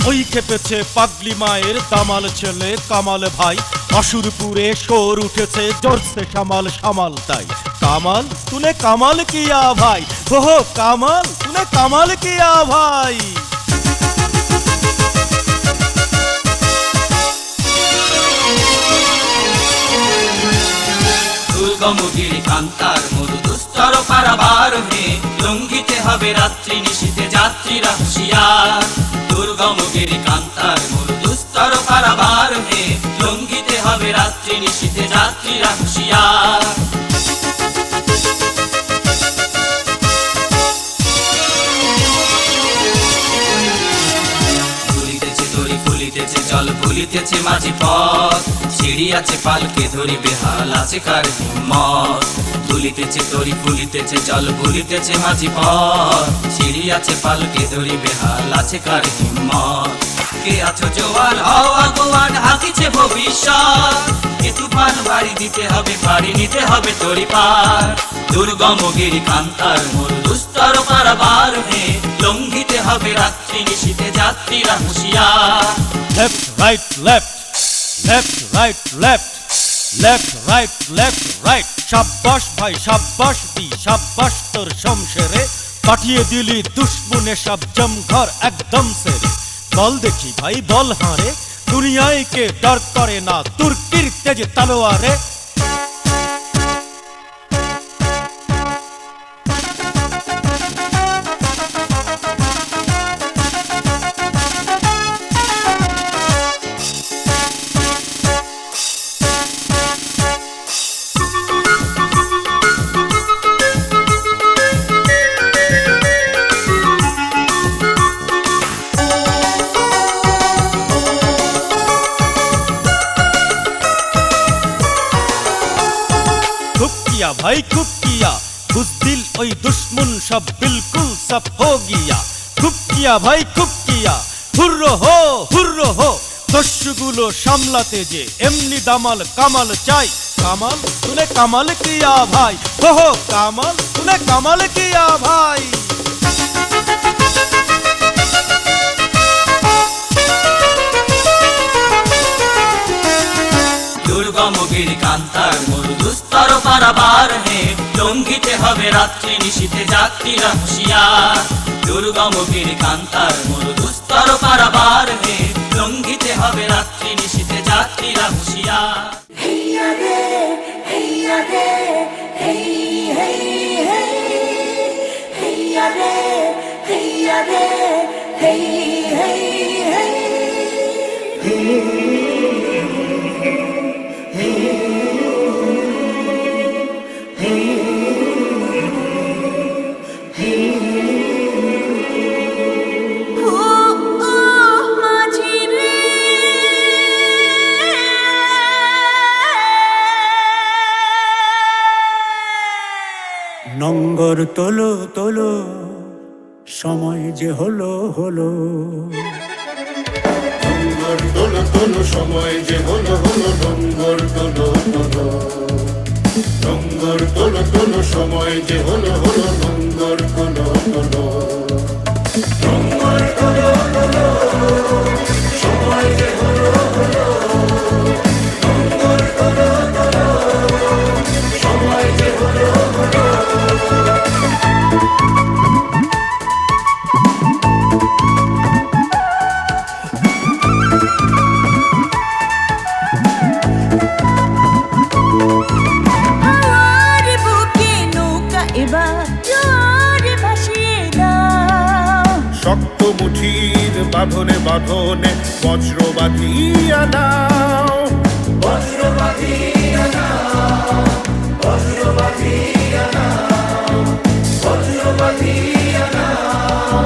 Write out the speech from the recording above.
ওই খেপেছে পাগলি মায়ের দামাল ছেলে কামাল ভাই, অসুরপুরে শোর উঠেছে জোরসে সামাল সামাল তাই। কামাল তুনে কামাল কিয়া ভাই, হো কামাল তুনে কামাল কিয়া ভাই। দুর্গমগিরি কান্তার মরু দুস্তর পারাবার হে, লঙ্ঘিতে হবে রাত্রি নিশীথে যাত্রীরা হুঁশিয়ার। দুর্গমগিরি কান্তার মরু দুস্তর পারাবার হে, লঙ্ঘিতে হবে রাত্রি নিশীথে যাত্রীরা হুঁশিয়ার। ফুলিতেছে জল ভুলিতেছে মাঝি পথ, সিঁড়ি আছে পালকে ধরি বেহাল আছে কার হিম্মত। দুলিতেছে তরি ফুলিতেছে জল ভুলিতেছে মাঝি পথ, সিঁড়ি আছে পালকে ধরি বেহাল আছে কার হিম্মত। কে আছো জোয়ান হও আগুয়ান হাকিছে ভবিষ্যৎ, এ তুফান বাড়ি দিতে হবে বাড়ি নিতে হবে তরি পার। দুর্গমগিরি কান্তার মরু দুস্তর পারাবার হে, লঙ্ঘিতে হবে রাত্রি নিশীথে যাত্রীরা হুঁশিয়ার। Left right left, left right left, left right left right. সাব্বাস ভাই সাব্বাস দি সাব্বাস তোর শমশেরে, পাঠিয়ে দিলি দুশ্মনে সব জমঘর একদম সেরে। বল দেখি ভাই বল হারে, দুনিয়ায় কে ডর করে না তুর্কির তেজ তলোয়ারে। भाई खूब किया बुज़दिल ओई दुश्मन सब बिल्कुल सब हो गया। खूब किया भाई खूब किया, हुर्रो हो दस्युगुलो सामलाते जे एमनी दामाल कामाल चाই। कामाल तूने कामाल किया भाई, हो कामाल तूने कामाल किया भाई। দুর্গমগিরি কান্তার মরু দুস্তর পারাবার হে, লঙ্ঘিতে হবে রাত্রি নিশীথে যাত্রীরা হুঁশিয়ার। দুর্গমগিরি কান্তার মরু দুস্তর পারাবার হে, লঙ্ঘিতে হবে রাত্রি নিশীথে যাত্রীরা হুঁশিয়ার। হেইয়া রে হেইয়া রে হেই হেই হেই, হেইয়া রে হেইয়া রে হেই হেই হেই। নঙ্গর তোলো তোলো সময় যে হলো হলো, নঙ্গর তোলো তোলো সময় যে হলো হলো। নঙ্গর তোলো তোলো, নঙ্গর তোলো তোলো সময় যে হলো হলো। নঙ্গর তোলো তোলো, নঙ্গর তোলো তোলো সময় যে হলো হলো। নঙ্গর তোলো তোলো সময় যে হলো হলো। শক্ত মুঠির বাঁধনে বাঁধনে বজ্র বাঁধিয়া নাও, বজ্র বাঁধিয়া নাও, বজ্র বাঁধিয়া নাও, বজ্র বাঁধিয়া নাও।